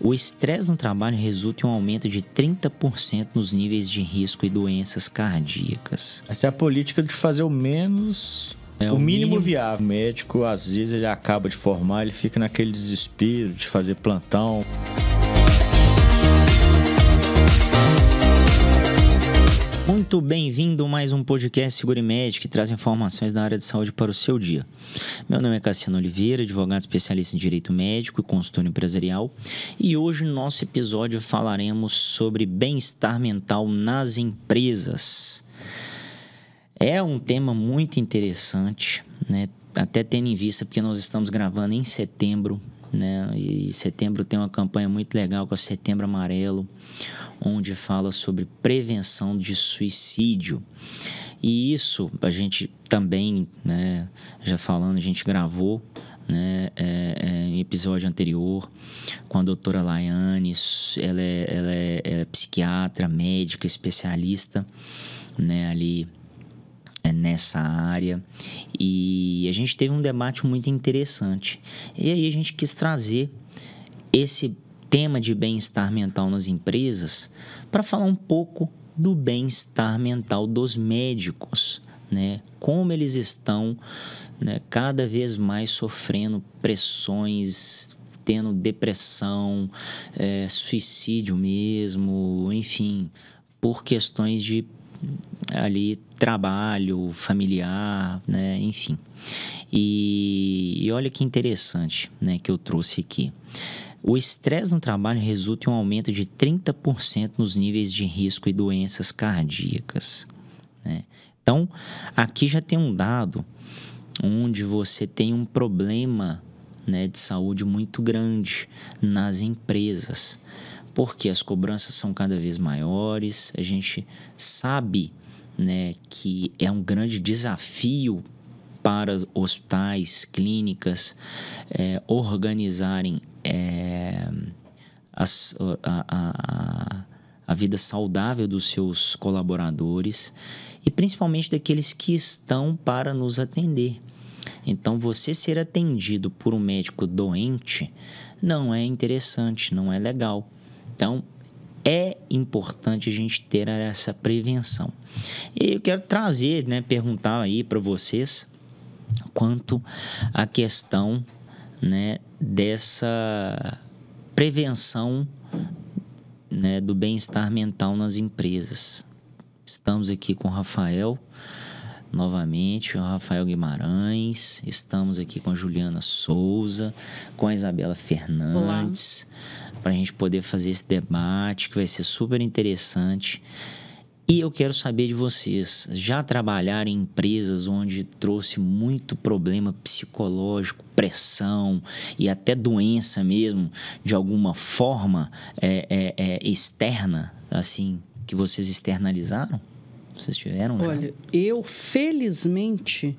O estresse no trabalho resulta em um aumento de 30% nos níveis de risco e doenças cardíacas. Essa é a política de fazer o menos... o mínimo viável. O médico, às vezes, ele acaba de formar, ele fica naquele desespero de fazer plantão. Muito bem-vindo a mais um podcast Seguro e Med, que traz informações da área de saúde para o seu dia. Meu nome é Cassiano Oliveira, advogado especialista em Direito Médico e consultor empresarial. E hoje, no nosso episódio, falaremos sobre bem-estar mental nas empresas. É um tema muito interessante, né? Até tendo em vista porque nós estamos gravando em setembro, né? E setembro tem uma campanha muito legal com o Setembro Amarelo, onde fala sobre prevenção de suicídio. E isso a gente também, né, já falando, a gente gravou, né, em episódio anterior com a doutora Laiane. Ela é psiquiatra, médica, especialista, né, ali nessa área, e a gente teve um debate muito interessante. E aí a gente quis trazer esse tema de bem-estar mental nas empresas para falar um pouco do bem-estar mental dos médicos, né? Como eles estão, né, cada vez mais sofrendo pressões, tendo depressão, suicídio mesmo, enfim, por questões de ali trabalho, familiar, né, enfim. E olha que interessante, né, que eu trouxe aqui. O estresse no trabalho resulta em um aumento de 30% nos níveis de risco e doenças cardíacas, né? Então, aqui já tem um dado onde você tem um problema, né, de saúde muito grande nas empresas, porque as cobranças são cada vez maiores. A gente sabe, né, que é um grande desafio para hospitais, clínicas, organizarem a vida saudável dos seus colaboradores e principalmente daqueles que estão para nos atender. Então, você ser atendido por um médico doente não é interessante, não é legal. Então, é importante a gente ter essa prevenção. E eu quero trazer, né, perguntar aí para vocês quanto à questão, né, dessa prevenção, né, do bem-estar mental nas empresas. Estamos aqui com o Rafael, novamente, o Rafael Guimarães, estamos aqui com a Juliana Souza, com a Isabela Fernandes, para a gente poder fazer esse debate que vai ser super interessante. E eu quero saber de vocês, já trabalharam em empresas onde trouxe muito problema psicológico, pressão e até doença mesmo, de alguma forma externa, assim, que vocês externalizaram? Vocês tiveram já? Olha, eu felizmente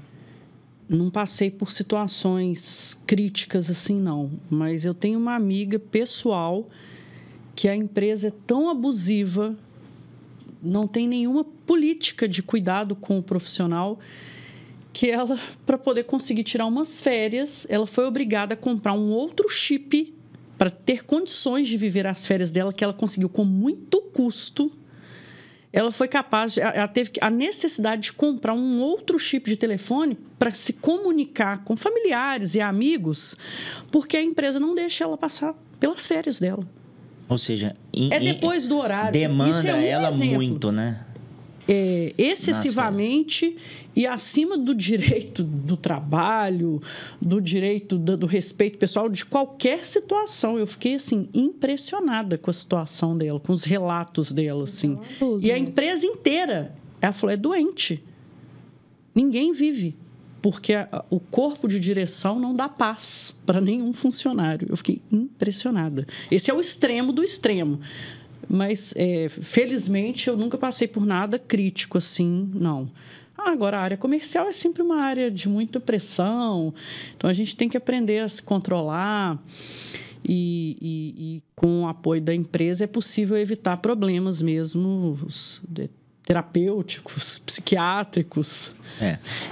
não passei por situações críticas assim, não. Mas eu tenho uma amiga pessoal que a empresa é tão abusiva, não tem nenhuma política de cuidado com o profissional, que ela, para poder conseguir tirar umas férias, ela foi obrigada a comprar um outro chip para ter condições de viver as férias dela, que ela conseguiu com muito custo. Ela foi capaz, ela teve a necessidade de comprar um outro chip de telefone para se comunicar com familiares e amigos, porque a empresa não deixa ela passar pelas férias dela. Ou seja, depois do horário. Demanda ela exemplo. Muito, né? Excessivamente e acima do direito do trabalho, do direito do respeito pessoal, de qualquer situação. Eu fiquei, assim, impressionada com a situação dela, com os relatos dela, assim. E a empresa inteira, ela falou, é doente. Ninguém vive, porque o corpo de direção não dá paz para nenhum funcionário. Eu fiquei impressionada. Esse é o extremo do extremo. Mas, felizmente, eu nunca passei por nada crítico assim, não. Agora, a área comercial é sempre uma área de muita pressão, então a gente tem que aprender a se controlar e com o apoio da empresa é possível evitar problemas mesmo terapêuticos, psiquiátricos.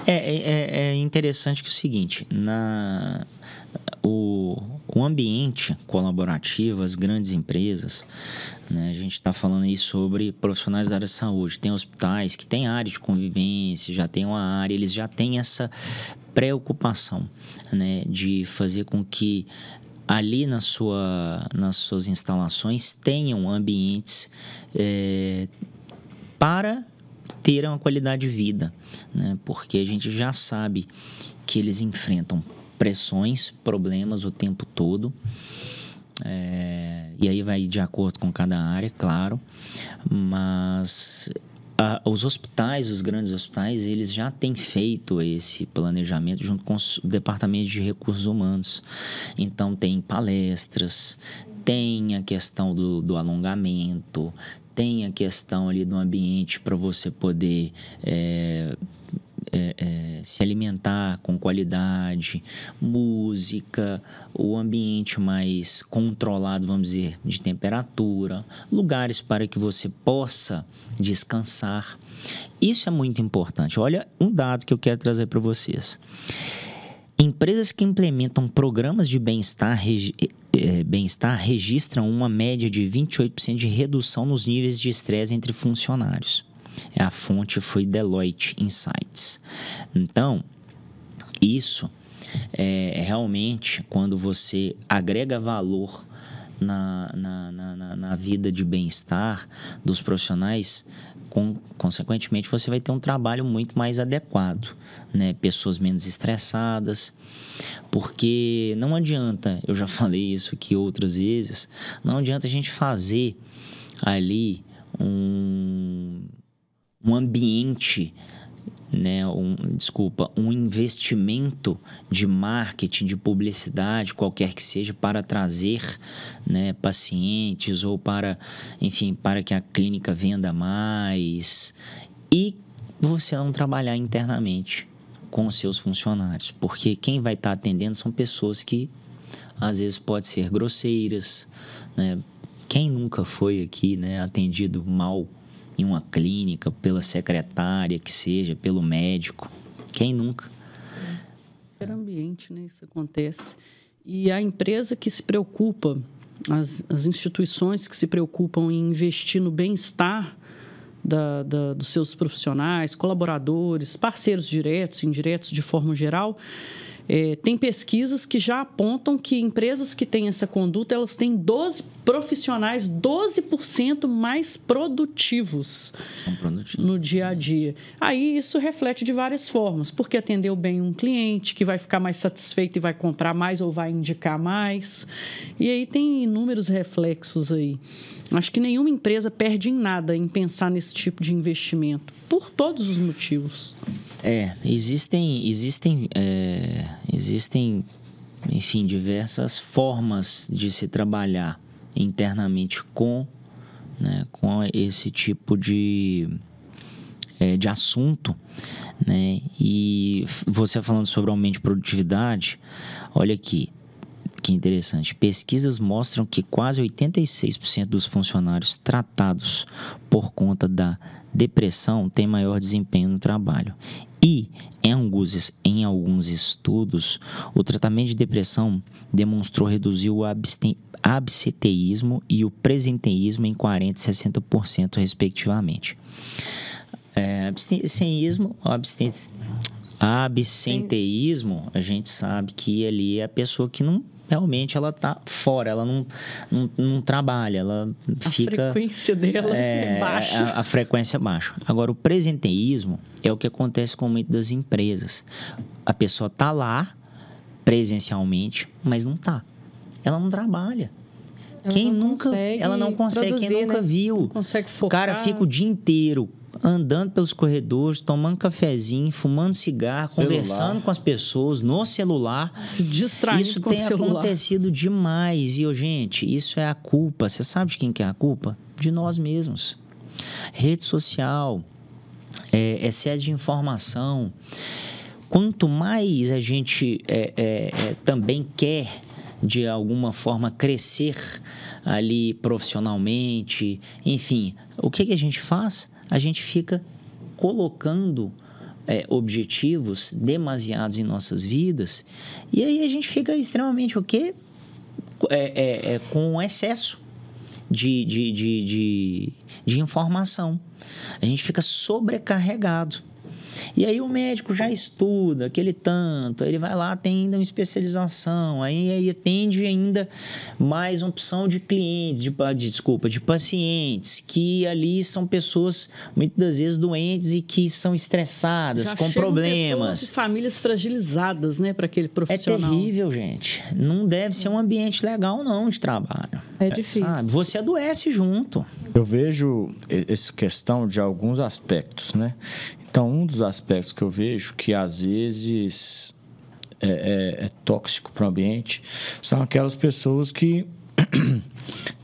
É interessante que é o seguinte, o ambiente colaborativo, as grandes empresas, né? A gente está falando aí sobre profissionais da área de saúde. Tem hospitais que têm área de convivência, já tem uma área, eles já têm preocupação, né, de fazer com que ali nas suas instalações tenham ambientes para ter uma qualidade de vida, né, porque a gente já sabe que eles enfrentam pressões, problemas o tempo todo, e aí vai de acordo com cada área, claro, mas os hospitais, os grandes hospitais, eles já têm feito esse planejamento junto com o Departamento de Recursos Humanos. Então, tem palestras, tem a questão do alongamento, tem a questão ali do ambiente para você poder se alimentar com qualidade, música, o ambiente mais controlado, vamos dizer, de temperatura, lugares para que você possa descansar. Isso é muito importante. Olha um dado que eu quero trazer para vocês. Empresas que implementam programas de bem-estar registram uma média de 28% de redução nos níveis de estresse entre funcionários. A fonte foi Deloitte Insights. Então, isso é realmente quando você agrega valor na vida de bem-estar dos profissionais, consequentemente você vai ter um trabalho muito mais adequado, né? Pessoas menos estressadas, porque não adianta, eu já falei isso aqui outras vezes, não adianta a gente fazer ali um ambiente, né, um investimento de marketing, de publicidade, qualquer que seja, para trazer, né, pacientes ou para que a clínica venda mais, e você não trabalhar internamente com os seus funcionários, porque quem vai estar atendendo são pessoas que às vezes podem ser grosseiras, né? Quem nunca foi aqui, né, atendido mal em uma clínica, pela secretária que seja, pelo médico? Quem nunca? Qualquer ambiente, né? Isso acontece. E a empresa que se preocupa, as instituições que se preocupam em investir no bem-estar dos seus profissionais, colaboradores, parceiros diretos, indiretos, de forma geral, tem pesquisas que já apontam que empresas que têm essa conduta, elas têm 12 profissionais 12% mais produtivos no dia a dia. Aí isso reflete de várias formas, porque atendeu bem um cliente que vai ficar mais satisfeito e vai comprar mais ou vai indicar mais. E aí tem inúmeros reflexos aí. Acho que nenhuma empresa perde em nada em pensar nesse tipo de investimento, por todos os motivos. Existem, enfim, diversas formas de se trabalhar internamente com esse tipo de assunto, né? E você falando sobre aumento de produtividade, olha aqui, que interessante. Pesquisas mostram que quase 86% dos funcionários tratados por conta da depressão têm maior desempenho no trabalho. E, em alguns estudos, o tratamento de depressão demonstrou reduzir o absenteísmo e o presenteísmo em 40% e 60%, respectivamente. Absenteísmo, a gente sabe que ali é a pessoa que não... Realmente ela está fora, ela não trabalha, ela fica... A frequência dela é baixa. A frequência é baixa. Agora, o presenteísmo é o que acontece com muitas das empresas. A pessoa está lá, presencialmente, mas não está. Ela não trabalha. Ela não consegue, produzir, quem nunca viu. Não consegue focar. O cara fica o dia inteiro andando pelos corredores, tomando cafezinho, fumando cigarro, conversando com as pessoas no celular. Se distraindo isso com o tem celular. acontecido demais. E, gente, isso é a culpa. Você sabe de quem que é a culpa? De nós mesmos. Rede social, excesso de informação. Quanto mais a gente também quer, de alguma forma, crescer ali profissionalmente, enfim, o que a gente faz? A gente fica colocando objetivos demasiados em nossas vidas, e aí a gente fica extremamente o quê? Com excesso de informação. A gente fica sobrecarregado. E aí o médico já estuda aquele tanto, ele vai lá, tem ainda uma especialização, aí atende ainda mais uma opção de clientes, de pacientes, que ali são pessoas, muitas das vezes, doentes e que são estressadas, já com problemas. Pessoas e famílias fragilizadas, né, para aquele profissional. É terrível, gente. Não deve ser um ambiente legal, não, de trabalho. É difícil. Sabe? Você adoece junto. Eu vejo essa questão de alguns aspectos, né? Então, um dos aspectos que eu vejo que, às vezes, é tóxico para o ambiente são aquelas pessoas que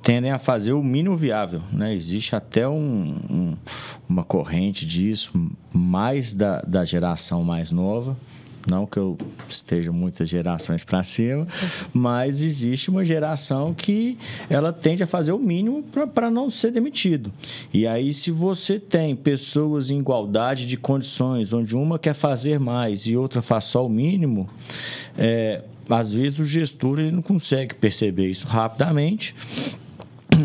tendem a fazer o mínimo viável, né? Existe até uma corrente disso, mais da geração mais nova. Não que eu esteja muitas gerações para cima, mas existe uma geração que ela tende a fazer o mínimo para não ser demitido. E aí, se você tem pessoas em igualdade de condições, onde uma quer fazer mais e outra faz só o mínimo, às vezes o gestor ele não consegue perceber isso rapidamente.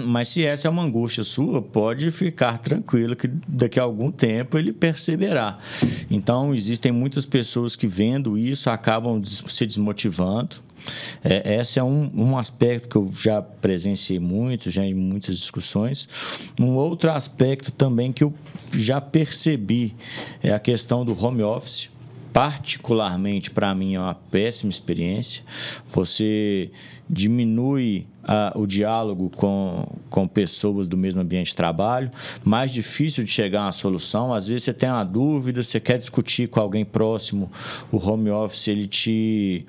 Mas se essa é uma angústia sua, pode ficar tranquilo que daqui a algum tempo ele perceberá. Então, existem muitas pessoas que, vendo isso, acabam se desmotivando. Esse é um aspecto que eu já presenciei muito, já em muitas discussões. Um outro aspecto também que eu já percebi é a questão do home office. Particularmente, para mim, é uma péssima experiência. Você diminui o diálogo com pessoas do mesmo ambiente de trabalho, mais difícil de chegar a uma solução. Às vezes você tem uma dúvida, você quer discutir com alguém próximo, o home office ele te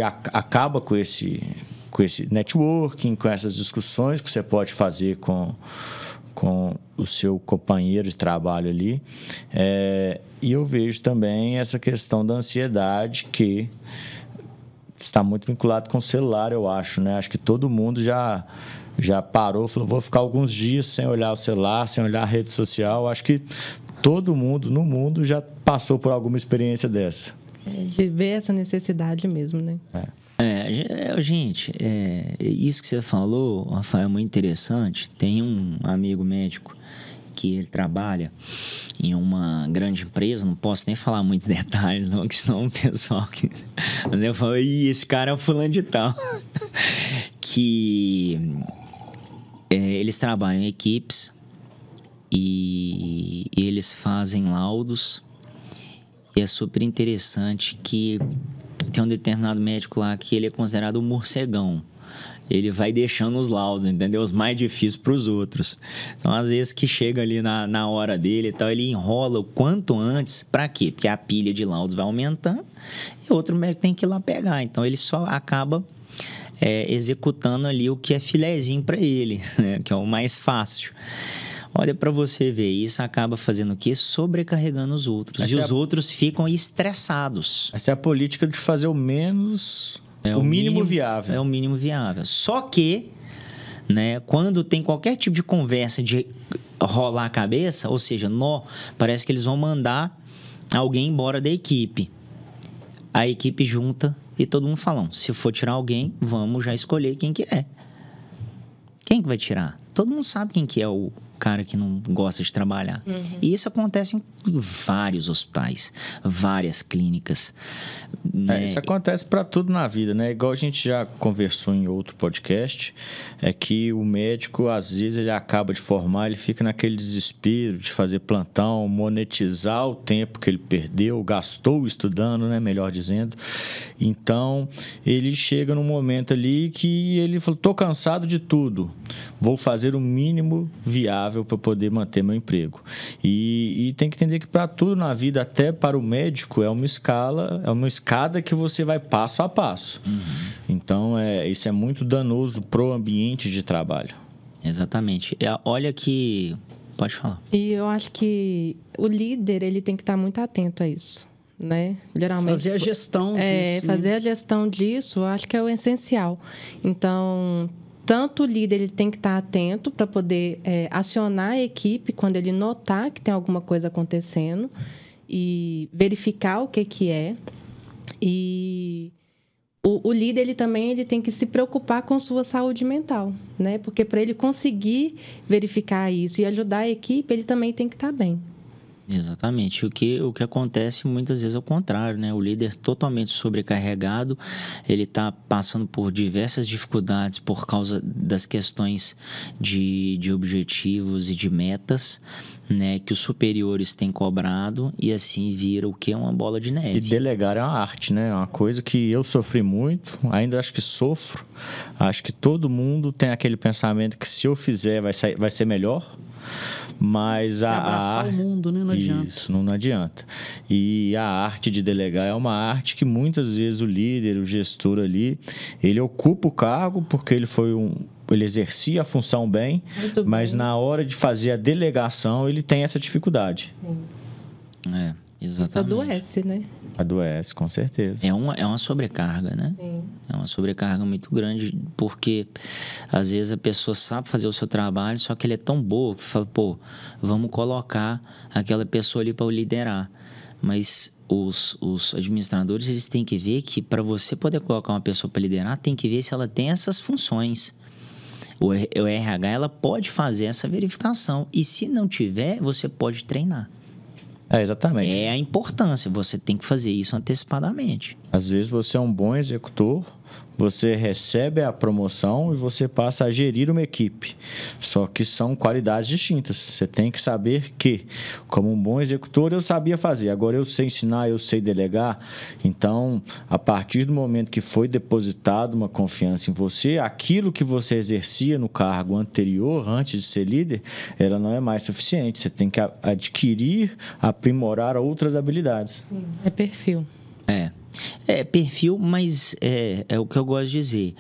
acaba com esse networking, com essas discussões que você pode fazer com o seu companheiro de trabalho ali. E eu vejo também essa questão da ansiedade que está muito vinculado com o celular, eu acho, né? Acho que todo mundo já parou, falou, vou ficar alguns dias sem olhar o celular, sem olhar a rede social. Acho que todo mundo no mundo já passou por alguma experiência dessa. De ver essa necessidade mesmo, né? Gente, isso que você falou, Rafael, é muito interessante. Tem um amigo médico que ele trabalha em uma grande empresa, não posso nem falar muitos detalhes, não, que senão o pessoal que... Mas eu falo, esse cara é o fulano de tal. Que eles trabalham em equipes e eles fazem laudos, e é super interessante que tem um determinado médico lá que ele é considerado um morcegão. Ele vai deixando os laudos, entendeu? Os mais difíceis para os outros. Então, às vezes que chega ali na hora dele e tal, ele enrola o quanto antes. Para quê? Porque a pilha de laudos vai aumentando e outro médico tem que ir lá pegar. Então, ele só acaba executando ali o que é filezinho para ele, né? Que é o mais fácil. Olha, para você ver, isso acaba fazendo o quê? Sobrecarregando os outros. E os outros ficam estressados. Essa é a política de fazer o menos... o mínimo viável. É o mínimo viável. Só que, né, quando tem qualquer tipo de conversa de rolar a cabeça, ou seja, parece que eles vão mandar alguém embora da equipe. A equipe junta e todo mundo fala, se for tirar alguém, vamos já escolher quem que é. Quem que vai tirar? Todo mundo sabe quem que é o cara que não gosta de trabalhar. Uhum. E isso acontece em vários hospitais, várias clínicas. Né? Isso acontece para tudo na vida, né? Igual a gente já conversou em outro podcast, é que o médico, às vezes, ele acaba de formar, ele fica naquele desespero de fazer plantão, monetizar o tempo que ele perdeu, gastou estudando, né? Melhor dizendo. Então, ele chega num momento ali que ele falou, tô cansado de tudo, vou fazer o mínimo viável para poder manter meu emprego. E tem que entender que para tudo na vida, até para o médico, é uma escada que você vai passo a passo. Uhum. Então, isso é muito danoso pro ambiente de trabalho. Exatamente. Olha que... Pode falar. E eu acho que o líder, ele tem que estar muito atento a isso, né? Geralmente, fazer a gestão disso. Fazer a gestão disso, eu acho que é o essencial. Então... Tanto o líder ele tem que estar atento para poder acionar a equipe quando ele notar que tem alguma coisa acontecendo. e verificar o que é. E o líder, ele tem que se preocupar com sua saúde mental, né? Porque para ele conseguir verificar isso e ajudar a equipe, ele também tem que estar bem. Exatamente. O que acontece muitas vezes é o contrário, né? O líder totalmente sobrecarregado, ele está passando por diversas dificuldades por causa das questões de objetivos e de metas, né? Que os superiores têm cobrado e assim vira o que é uma bola de neve. E delegar é uma arte, né? É uma coisa que eu sofri muito, ainda acho que sofro. Acho que todo mundo tem aquele pensamento que se eu fizer vai ser melhor. Mas abraçar o mundo, né? Não adianta. Isso, não adianta. E a arte de delegar é uma arte que muitas vezes o líder, o gestor ali, ele ocupa o cargo porque ele exercia a função bem, mas na hora de fazer a delegação ele tem essa dificuldade. Exatamente. Isso adoece, né? Adoece, com certeza. É uma sobrecarga, né? Sim. É uma sobrecarga muito grande, porque às vezes a pessoa sabe fazer o seu trabalho, só que ele é tão boa que fala, vamos colocar aquela pessoa ali para liderar. Mas os administradores, eles têm que ver que para você poder colocar uma pessoa para liderar, tem que ver se ela tem essas funções. O RH, ela pode fazer essa verificação. E se não tiver, você pode treinar. Exatamente. É a importância, você tem que fazer isso antecipadamente. Às vezes você é um bom executor, você recebe a promoção e você passa a gerir uma equipe. Só que são qualidades distintas. Você tem que saber que, como um bom executor, eu sabia fazer. Agora eu sei ensinar, eu sei delegar. Então, a partir do momento que foi depositada uma confiança em você, aquilo que você exercia no cargo anterior, antes de ser líder, ela não é mais suficiente. Você tem que adquirir, aprimorar outras habilidades. É perfil. É perfil, mas é o que eu gosto de dizer.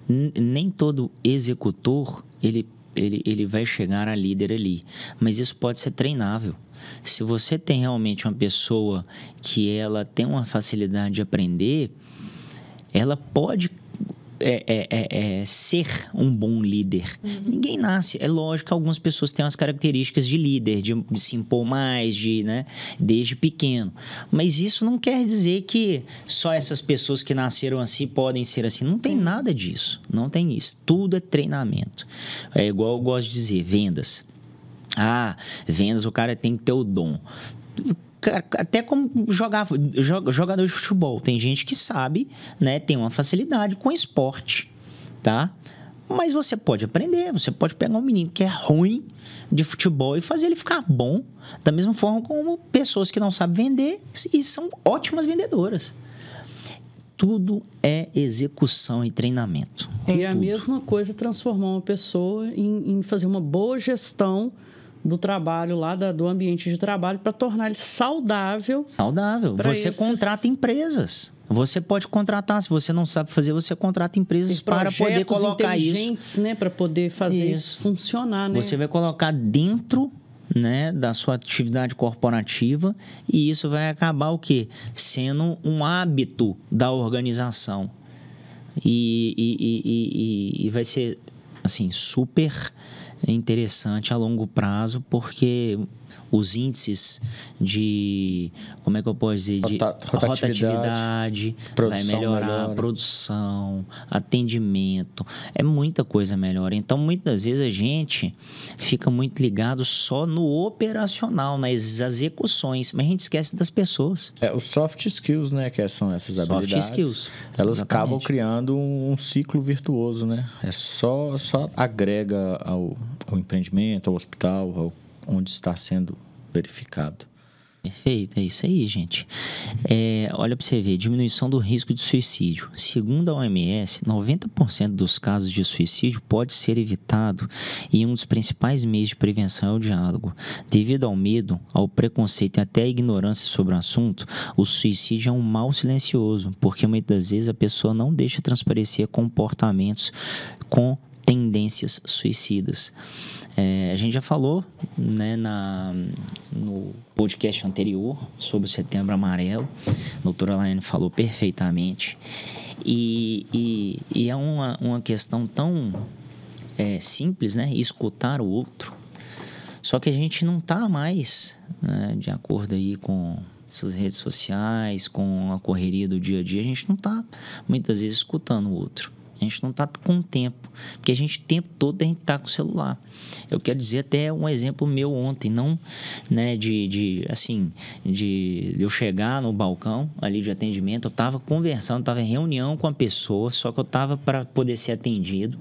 Nem todo executor, ele vai chegar a líder ali. Mas isso pode ser treinável. Se você tem realmente uma pessoa que ela tem uma facilidade de aprender, ela pode ser um bom líder. Ninguém nasce. É lógico que algumas pessoas têm as características de líder, de se impor mais, né, desde pequeno. Mas isso não quer dizer que só essas pessoas que nasceram assim podem ser assim. Não tem nada disso. Não tem isso. Tudo é treinamento. É igual eu gosto de dizer, vendas. Vendas, o cara tem que ter o dom. Até como jogador de futebol. Tem gente que sabe, né, tem uma facilidade com esporte, tá? Mas você pode aprender, você pode pegar um menino que é ruim de futebol e fazer ele ficar bom, da mesma forma como pessoas que não sabem vender e são ótimas vendedoras. Tudo é execução e treinamento. E a mesma coisa transformar uma pessoa em fazer uma boa gestão do trabalho lá, do ambiente de trabalho, para tornar ele saudável. Você contrata empresas. Você pode contratar, se você não sabe fazer, você contrata empresas para poder colocar isso. Né, para poder fazer isso funcionar, né? Você vai colocar dentro, né, da sua atividade corporativa e isso vai acabar o quê? Sendo um hábito da organização. E vai ser, assim, super interessante a longo prazo, porque os índices de, como é que eu posso dizer, de rotatividade vai melhorar, produção, atendimento, é muita coisa melhor. Então, muitas vezes a gente fica muito ligado só no operacional, nas execuções, mas a gente esquece das pessoas. Os soft skills, né, que são essas habilidades. Soft skills. Elas Exatamente. acabam criando um ciclo virtuoso, né? Só agrega ao empreendimento, ao hospital, onde está sendo verificado. Perfeito, é isso aí, gente. Olha para você ver, diminuição do risco de suicídio. Segundo a OMS, 90% dos casos de suicídio pode ser evitado e um dos principais meios de prevenção é o diálogo. Devido ao medo, ao preconceito e até à ignorância sobre o assunto, o suicídio é um mal silencioso, porque muitas vezes a pessoa não deixa transparecer comportamentos com tendências suicidas. A gente já falou, né, no podcast anterior sobre o Setembro Amarelo. A doutora Laiane falou perfeitamente. E é uma questão tão simples, né? Escutar o outro. Só que a gente não está mais, né, de acordo aí com essas redes sociais, com a correria do dia a dia, a gente não está, muitas vezes, escutando o outro. A gente não está com tempo, porque a gente o tempo todo a gente está com o celular. Eu quero dizer até um exemplo meu ontem, não, né, de eu chegar no balcão ali de atendimento, eu estava conversando, estava em reunião com a pessoa, só que eu estava para poder ser atendido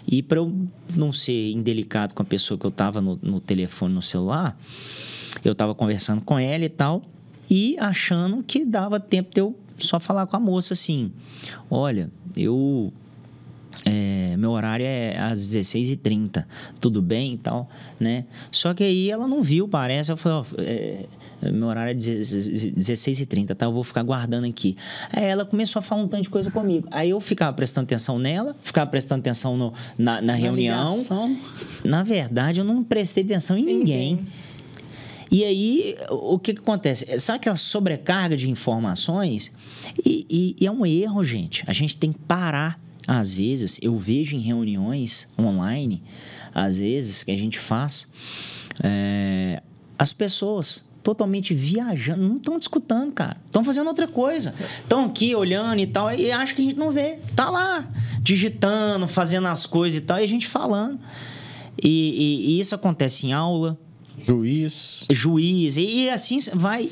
e para eu não ser indelicado com a pessoa que eu estava no telefone, no celular, eu estava conversando com ela e tal, e achando que dava tempo de eu só falar com a moça assim, olha, meu horário é às 16h30, tudo bem e tal, né? Só que aí ela não viu, parece. Eu falei, meu horário é 16h30, tá? Eu vou ficar guardando aqui. Aí ela começou a falar um tanto de coisa comigo. Aí eu ficava prestando atenção nela, ficava prestando atenção na reunião. Ligação. Na verdade, eu não prestei atenção em ninguém. E aí, o que acontece? Sabe aquela sobrecarga de informações? E é um erro, gente. A gente tem que parar. Às vezes, eu vejo em reuniões online, às vezes, que a gente faz, as pessoas totalmente viajando, não estão escutando, cara. Estão fazendo outra coisa. Estão aqui olhando e tal, e acham que a gente não vê. Tá lá, digitando, fazendo as coisas e tal, e a gente falando. E isso acontece em aula. Juiz, e assim vai.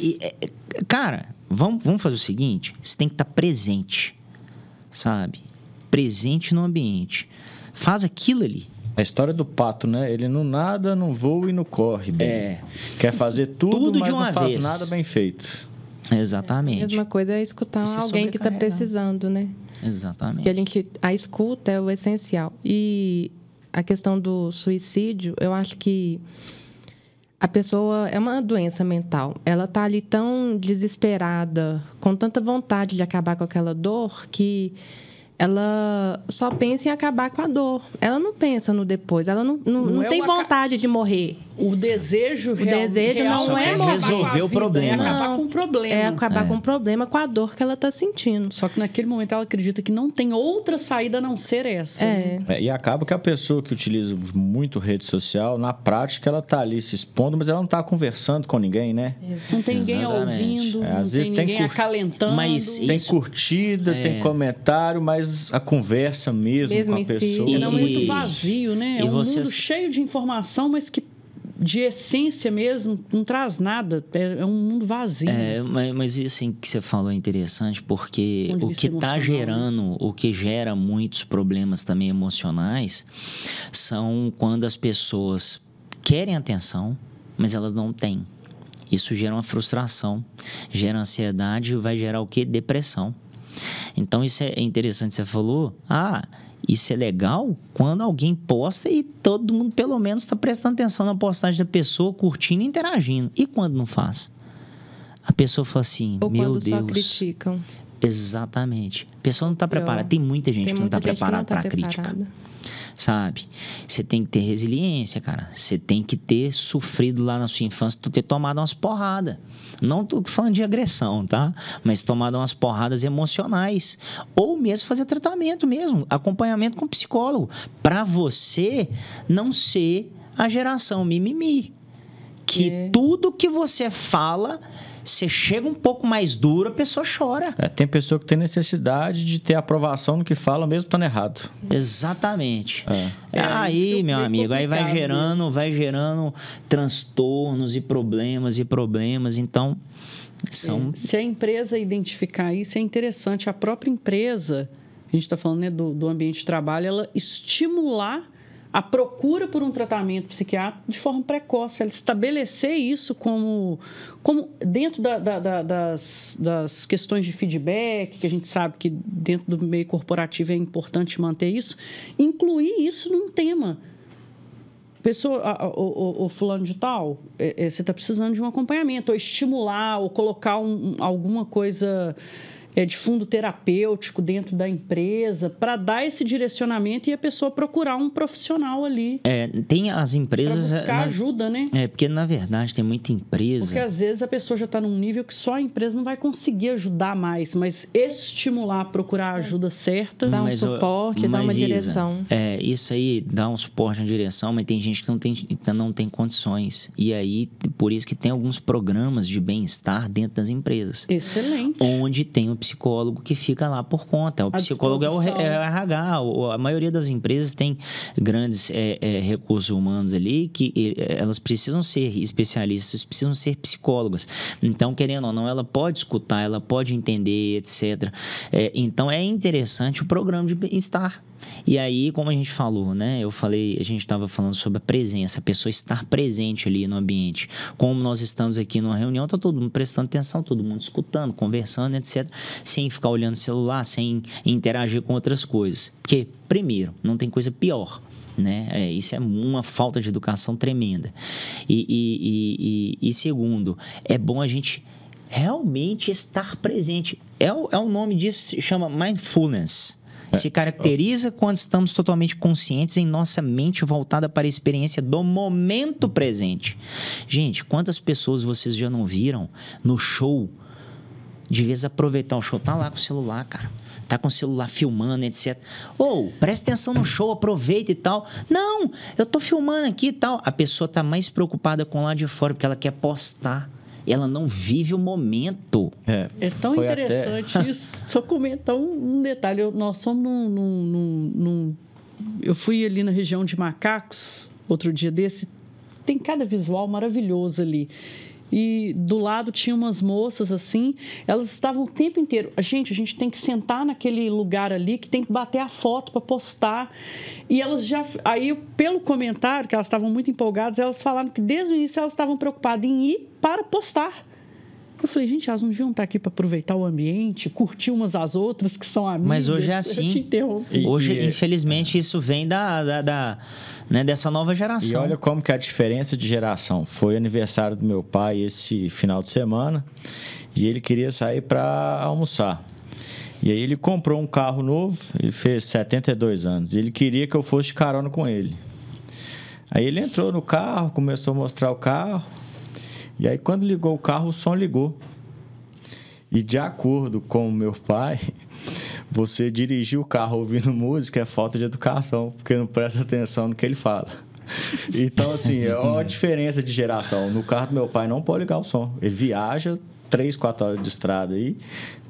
Cara, vamos fazer o seguinte, você tem que estar presente, sabe? Presente no ambiente. Faz aquilo ali. A história do pato, né? Ele não nada, não voa e não corre bem. Quer fazer tudo mas de uma não faz vez. nada bem feito. Exatamente. A mesma coisa é escutar alguém que está precisando, né? Exatamente. Que a escuta é o essencial. E a questão do suicídio, eu acho que a pessoa é uma doença mental. Ela está ali tão desesperada, com tanta vontade de acabar com aquela dor, que ela só pensa em acabar com a dor. Ela não pensa no depois. Ela não tem vontade de morrer. O desejo real não é resolver o problema. É acabar com o problema. É acabar com o problema, com a dor que ela está sentindo. Só que naquele momento ela acredita que não tem outra saída a não ser essa. E acaba que a pessoa que utiliza muito rede social, na prática, ela está ali se expondo, mas ela não está conversando com ninguém, né? Não tem ninguém ouvindo, não às vezes tem ninguém acalentando. Mas tem curtida, tem comentário, mas a conversa mesmo com a pessoa... É muito vazio, né? É um mundo cheio de informação, mas que de essência mesmo, não traz nada. É um mundo vazio. Mas isso assim, que você falou é interessante, porque o que está gerando, o que gera muitos problemas também emocionais, são quando as pessoas querem atenção, mas elas não têm. Isso gera uma frustração, gera ansiedade e vai gerar o quê? Depressão. Então, isso é interessante, você falou, isso é legal quando alguém posta e todo mundo, pelo menos, está prestando atenção na postagem da pessoa, curtindo e interagindo. E quando não faz? A pessoa fala assim, ou meu quando Deus. Só criticam. Exatamente. A pessoa não está preparada. Tem muita gente que não está preparada para a crítica. Sabe? Você tem que ter resiliência, cara. Você tem que ter sofrido lá na sua infância, ter tomado umas porradas. Não tô falando de agressão, tá? Mas tomado umas porradas emocionais. Ou mesmo fazer tratamento mesmo, acompanhamento com psicólogo. Para você não ser a geração mimimi. Que tudo que você fala... Você chega um pouco mais duro, a pessoa chora. Tem pessoa que tem necessidade de ter aprovação no que fala, mesmo estando errado. Exatamente. Aí, meu amigo, aí vai gerando transtornos e problemas. Então, se a empresa identificar isso, é interessante. A própria empresa, a gente está falando, né, do ambiente de trabalho, ela estimular a procura por um tratamento psiquiátrico de forma precoce, ela estabelecer isso como dentro das questões de feedback, que a gente sabe que dentro do meio corporativo é importante manter isso, incluir isso num tema. O fulano de tal, você está precisando de um acompanhamento, ou estimular, ou colocar alguma coisa... de fundo terapêutico dentro da empresa, para dar esse direcionamento e a pessoa procurar um profissional ali. Tem as empresas... Para buscar ajuda, né? Porque, na verdade, tem muita empresa... Porque, às vezes, a pessoa já está num nível que só a empresa não vai conseguir ajudar mais, mas estimular a procurar a ajuda certa. Dá um suporte, dá uma direção. Isso aí dá um suporte, uma direção, mas tem gente que não tem condições. E aí, por isso que tem alguns programas de bem-estar dentro das empresas. Excelente. Onde tem um psicólogo que fica lá por conta. O psicólogo é o RH. A maioria das empresas tem grandes recursos humanos ali que elas precisam ser especialistas, precisam ser psicólogas. Então, querendo ou não, ela pode escutar, ela pode entender, etc. Então, é interessante o programa de bem-estar. E aí, como a gente falou, né? A gente estava falando sobre a presença, a pessoa estar presente ali no ambiente. Como nós estamos aqui numa reunião, está todo mundo prestando atenção, todo mundo escutando, conversando, etc. Sem ficar olhando o celular, sem interagir com outras coisas. Porque, primeiro, não tem coisa pior, né? Isso é uma falta de educação tremenda. E segundo, é bom a gente realmente estar presente. O nome disso se chama mindfulness. Se caracteriza quando estamos totalmente conscientes em nossa mente voltada para a experiência do momento presente. Gente, quantas pessoas vocês já não viram no show? De vez aproveitar o show, tá lá com o celular, cara. Tá com o celular filmando, etc. Presta atenção no show, aproveita e tal. Não, eu tô filmando aqui e tal. A pessoa tá mais preocupada com lá de fora, porque ela quer postar. Ela não vive o momento. É tão interessante isso. Só comentar um detalhe. Nós fomos eu fui ali na região de Macacos, outro dia desse. Tem cada visual maravilhoso ali. E do lado tinha umas moças assim, elas estavam o tempo inteiro. A gente tem que sentar naquele lugar ali que tem que bater a foto para postar. E elas aí pelo comentário, que elas estavam muito empolgadas, elas falaram que desde o início elas estavam preocupadas em ir para postar. Eu falei, gente, elas não deviam estar aqui para aproveitar o ambiente, curtir umas às outras, que são amigas. Mas hoje é assim. Eu te interrompi. Hoje, infelizmente, isso vem né, dessa nova geração. E olha como que é a diferença de geração. Foi aniversário do meu pai esse final de semana e ele queria sair para almoçar. E aí ele comprou um carro novo, ele fez 72 anos, e ele queria que eu fosse de carona com ele. Aí ele entrou no carro, começou a mostrar o carro. E aí, quando ligou o carro, o som ligou. E de acordo com o meu pai, você dirigir o carro ouvindo música é falta de educação, porque não presta atenção no que ele fala. Então, assim, é uma diferença de geração. No carro do meu pai não pode ligar o som. Ele viaja 3, 4 horas de estrada aí,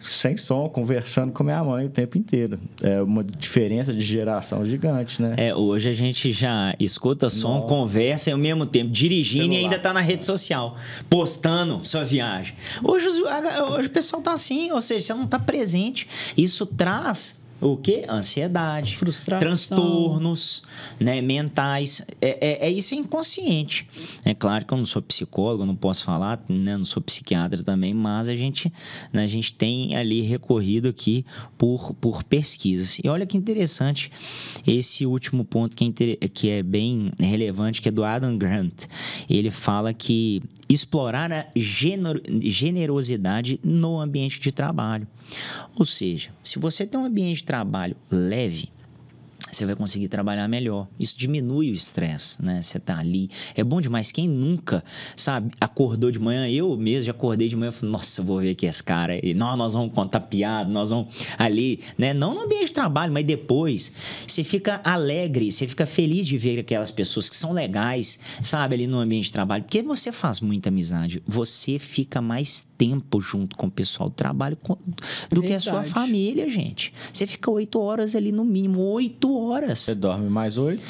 sem som, conversando com minha mãe o tempo inteiro. É uma diferença de geração gigante, né? Hoje a gente já escuta som, conversa e ao mesmo tempo dirigindo celular. E ainda tá na rede social, postando sua viagem. Hoje o pessoal tá assim, ou seja, você não tá presente. Isso traz... O quê? Ansiedade, frustração, transtornos, né, mentais. Isso é inconsciente. É claro que eu não sou psicólogo, não posso falar, né, não sou psiquiatra também, mas a gente tem ali recorrido aqui por pesquisas. E olha que interessante esse último ponto que é bem relevante, que é do Adam Grant. Ele fala que explorar a generosidade no ambiente de trabalho. Ou seja, se você tem um ambiente de trabalho leve, você vai conseguir trabalhar melhor. Isso diminui o estresse, né? Você tá ali. É bom demais. Quem nunca, sabe, acordou de manhã? Eu mesmo já acordei de manhã e falei, nossa, eu vou ver aqui esse cara aí. Nós vamos contar piada, nós vamos ali, né? Não no ambiente de trabalho, mas depois. Você fica alegre, você fica feliz de ver aquelas pessoas que são legais, sabe, ali no ambiente de trabalho. Porque você faz muita amizade. Você fica mais tempo junto com o pessoal do trabalho do que a sua família, gente. Você fica 8 horas ali no mínimo, 8 horas. Você dorme mais 8?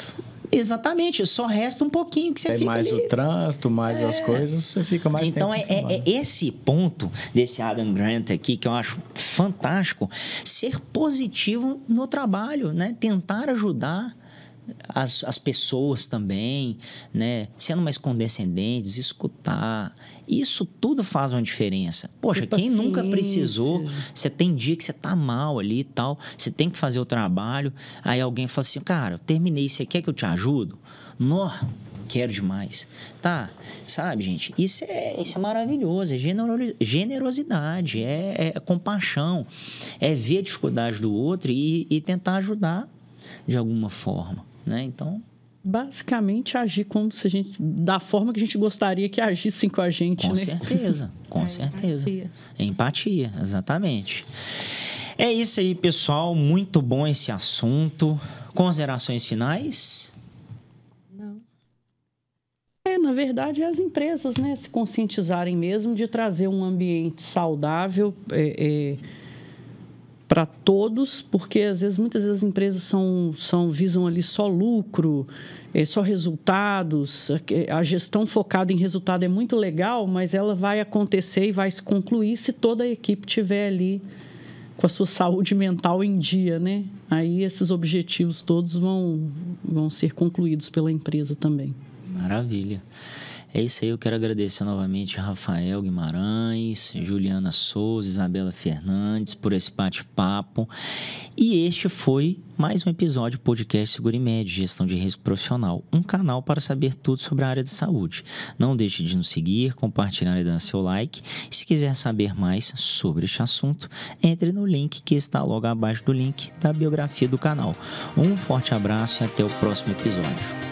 Exatamente, só resta um pouquinho que você fica mais ali. O trânsito, mais as coisas, você fica mais então, tempo. Então, é esse ponto desse Adam Grant aqui que eu acho fantástico, ser positivo no trabalho, né? Tentar ajudar as pessoas também, né? Sendo mais condescendentes, escutar. Isso tudo faz uma diferença. Poxa, quem nunca precisou, você tem dia que você tá mal ali e tal, você tem que fazer o trabalho, aí alguém fala assim, cara, eu terminei, você quer que eu te ajudo? Nó, quero demais. Tá, sabe, gente? Isso é maravilhoso, é generosidade, é compaixão, é ver a dificuldade do outro e tentar ajudar de alguma forma, né? Então... Basicamente, agir como se a gente... Da forma que a gente gostaria que agissem com a gente, com né? Certeza, com certeza. Empatia, exatamente. É isso aí, pessoal. Muito bom esse assunto. Considerações finais? Não. Na verdade, é as empresas, né, se conscientizarem mesmo de trazer um ambiente saudável para todos, porque muitas vezes as empresas visam ali só lucro, só resultados. A gestão focada em resultado é muito legal, mas ela vai acontecer e vai se concluir se toda a equipe estiver ali com a sua saúde mental em dia, né? Aí esses objetivos todos vão ser concluídos pela empresa também. Maravilha. É isso aí, eu quero agradecer novamente a Rafael Guimarães, Juliana Souza, Isabela Fernandes por esse bate-papo. E este foi mais um episódio do podcast Segurimed, Gestão de Risco Profissional, um canal para saber tudo sobre a área de saúde. Não deixe de nos seguir, compartilhar e dar seu like. E se quiser saber mais sobre este assunto, entre no link que está logo abaixo do link da biografia do canal. Um forte abraço e até o próximo episódio.